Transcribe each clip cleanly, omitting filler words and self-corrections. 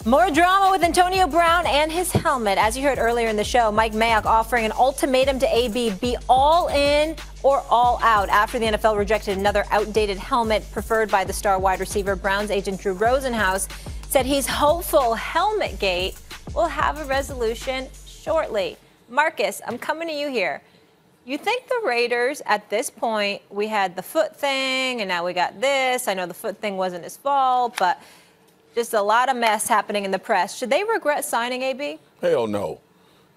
More drama with Antonio Brown and his helmet. As you heard earlier in the show, Mike Mayock offering an ultimatum to AB, be all in or all out, after the NFL rejected another outdated helmet preferred by the star wide receiver. Browns agent Drew Rosenhaus said he's hopeful Helmetgate will have a resolution shortly. Marcus, I'm coming to you here. You think the Raiders, at this point, we had the foot thing, and now we got this. I know the foot thing wasn't his fault, but just a lot of mess happening in the press. Should they regret signing AB? Hell no.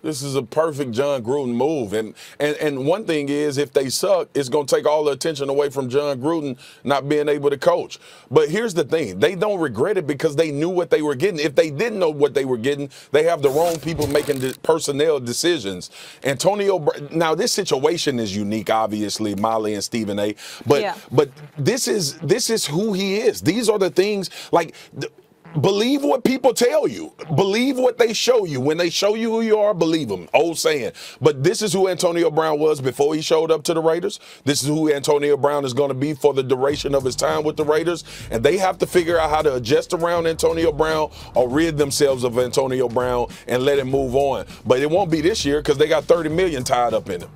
This is a perfect John Gruden move. And one thing is, if they suck, it's going to take all the attention away from John Gruden not being able to coach. But here's the thing. They don't regret it because they knew what they were getting. If they didn't know what they were getting, they have the wrong people making personnel decisions. Now, this situation is unique, obviously, Molly and Stephen A. But this is who he is. These are the things, like, believe what people tell you. Believe what they show you. When they show you who you are, believe them. Old saying. But this is who Antonio Brown was before he showed up to the Raiders. This is who Antonio Brown is going to be for the duration of his time with the Raiders. And they have to figure out how to adjust around Antonio Brown or rid themselves of Antonio Brown and let him move on. But it won't be this year because they got $30 million tied up in him.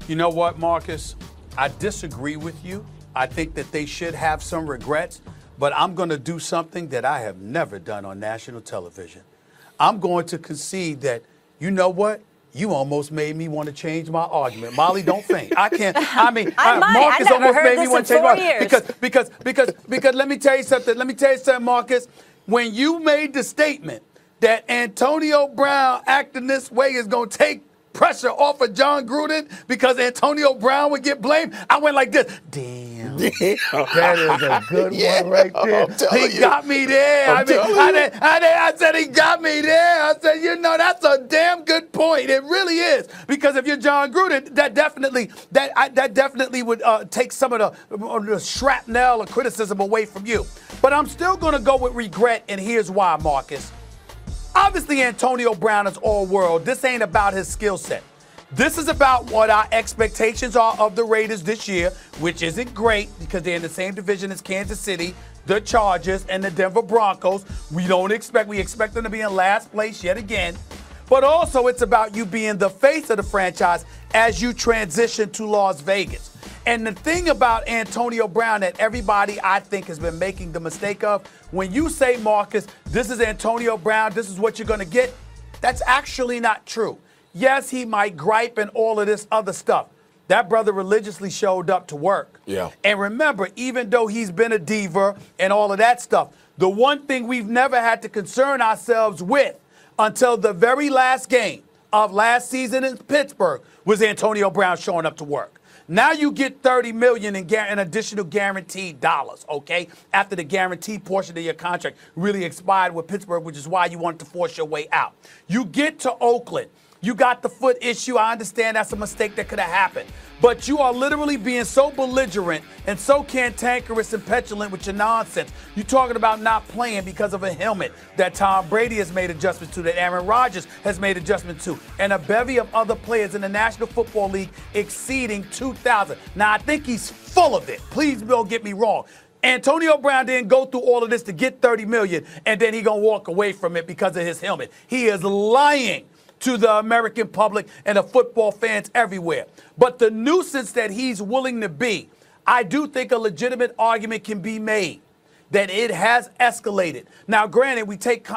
You know what, Marcus? I disagree with you. I think that they should have some regrets. But I'm going to do something that I have never done on national television. I'm going to concede that, you know what? You almost made me want to change my argument. Molly, don't faint. I can't. I mean, Marcus almost made me want to change my argument. Because let me tell you something. Marcus. When you made the statement that Antonio Brown acting this way is going to take pressure off of John Gruden because Antonio Brown would get blamed, I went like this. Damn. That is a good one right there. He got me there. I said he got me there. I said, that's a damn good point. It really is. Because if you're John Gruden, that definitely would take some of the shrapnel or criticism away from you. But I'm still going to go with regret, and here's why, Marcus. Obviously, Antonio Brown is all-world. This ain't about his skill set. This is about what our expectations are of the Raiders this year, which isn't great because they're in the same division as Kansas City, the Chargers, and the Denver Broncos. We expect them to be in last place yet again. But also, it's about you being the face of the franchise as you transition to Las Vegas. And the thing about Antonio Brown that everybody, I think, has been making the mistake of, when you say, Marcus, this is Antonio Brown, this is what you're going to get, that's actually not true. Yes, he might gripe and all of this other stuff. That brother religiously showed up to work. Yeah. And remember, even though he's been a diva and all of that stuff, the one thing we've never had to concern ourselves with until the very last game of last season in Pittsburgh was Antonio Brown showing up to work. Now you get $30 million in additional guaranteed dollars, okay, after the guaranteed portion of your contract really expired with Pittsburgh, which is why you wanted to force your way out. You get to Oakland. You got the foot issue. I understand that's a mistake that could have happened. But you are literally being so belligerent and so cantankerous and petulant with your nonsense. You're talking about not playing because of a helmet that Tom Brady has made adjustments to, that Aaron Rodgers has made adjustments to, and a bevy of other players in the National Football League exceeding 2,000. Now, I think he's full of it. Please don't get me wrong. Antonio Brown didn't go through all of this to get $30 million, and then he going to walk away from it because of his helmet. He is lying to the American public and the football fans everywhere. But the nuisance that he's willing to be, I do think a legitimate argument can be made that it has escalated. Now, granted, we take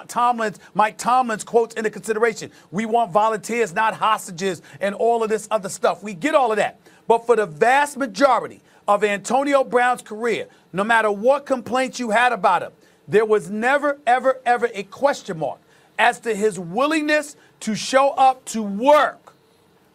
Mike Tomlin's quotes into consideration. We want volunteers, not hostages, and all of this other stuff. We get all of that. But for the vast majority of Antonio Brown's career, no matter what complaints you had about him, there was never, ever, ever a question mark as to his willingness to show up to work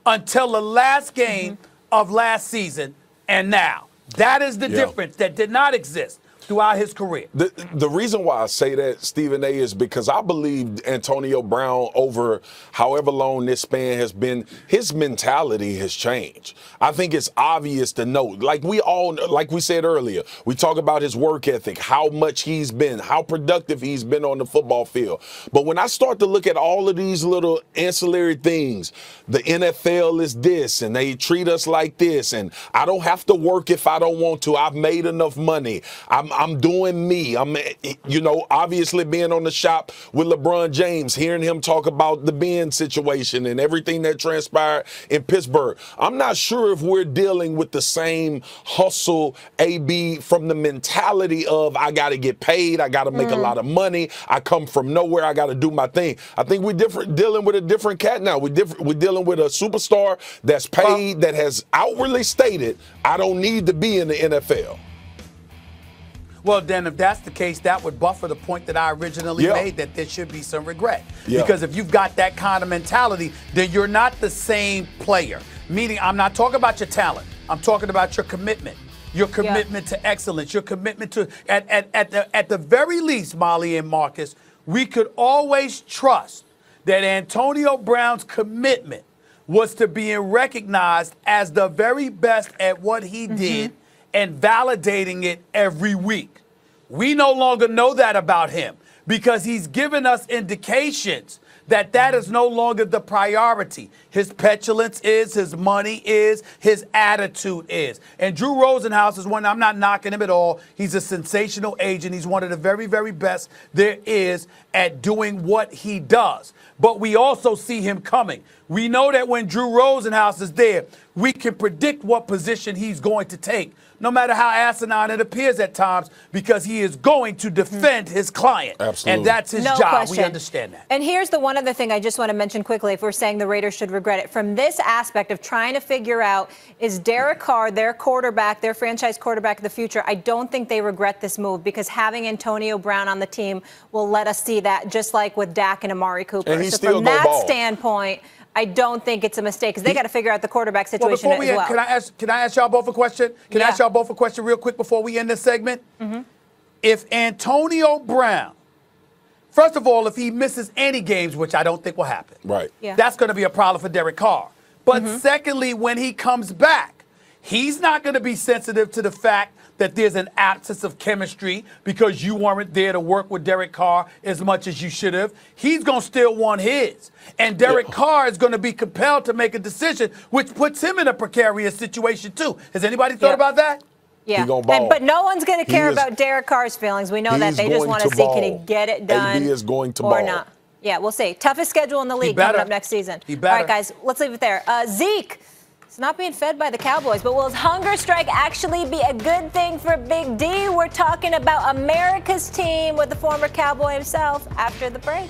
until the last game of last season and now. That is the difference that did not exist throughout his career. The reason why I say that, Stephen A., is because I believe Antonio Brown, over however long this span has been, his mentality has changed. I think it's obvious to know. Like we said earlier, we talk about his work ethic, how much he's been, how productive he's been on the football field. But when I start to look at all of these little ancillary things, the NFL is this, and they treat us like this, and I don't have to work if I don't want to. I've made enough money. I'm doing me. I'm, obviously being on the shop with LeBron James, hearing him talk about the Ben situation and everything that transpired in Pittsburgh. I'm not sure if we're dealing with the same hustle, AB, from the mentality of I got to get paid, I got to make a lot of money, I come from nowhere, I got to do my thing. I think we're dealing with a different cat now. We're dealing with a superstar that's paid, that has outwardly stated, I don't need to be in the NFL. Well, then, if that's the case, that would buffer the point that I originally made, that there should be some regret. Because if you've got that kind of mentality, then you're not the same player. Meaning, I'm not talking about your talent. I'm talking about your commitment. Your commitment to excellence. Your commitment to, at the very least, Molly and Marcus, we could always trust that Antonio Brown's commitment was to being recognized as the very best at what he did and validating it every week. We no longer know that about him because he's given us indications that that is no longer the priority. His petulance is, his money is, his attitude is. And Drew Rosenhaus is one, I'm not knocking him at all. He's a sensational agent. He's one of the very, very best there is at doing what he does. But we also see him coming. We know that when Drew Rosenhaus is there, we can predict what position he's going to take, no matter how asinine it appears at times, because he is going to defend his client. Absolutely. And that's his job. Question. We understand that. And here's the one other thing I just want to mention quickly, if we're saying the Raiders should regret it. From this aspect of trying to figure out, is Derek Carr their quarterback, their franchise quarterback of the future? I don't think they regret this move because having Antonio Brown on the team will let us see that, just like with Dak and Amari Cooper. And so from that standpoint, I don't think it's a mistake because they got to figure out the quarterback situation as well. Can I ask y'all both a question? Can I ask y'all both a question real quick before we end this segment? If Antonio Brown, first of all, if he misses any games, which I don't think will happen, that's going to be a problem for Derek Carr. But secondly, when he comes back, he's not going to be sensitive to the fact that there's an absence of chemistry because you weren't there to work with Derek Carr as much as you should have. He's going to still want his. And Derek Carr is going to be compelled to make a decision, which puts him in a precarious situation, too. Has anybody thought about that? Yeah, but no one's going to care about Derek Carr's feelings. We know that. They just want to see, can he get it done he is going to or not. Yeah, we'll see. Toughest schedule in the league coming up next season. All right, guys, let's leave it there. Zeke. It's not being fed by the Cowboys, but will his hunger strike actually be a good thing for Big D? We're talking about America's team with the former Cowboy himself after the break.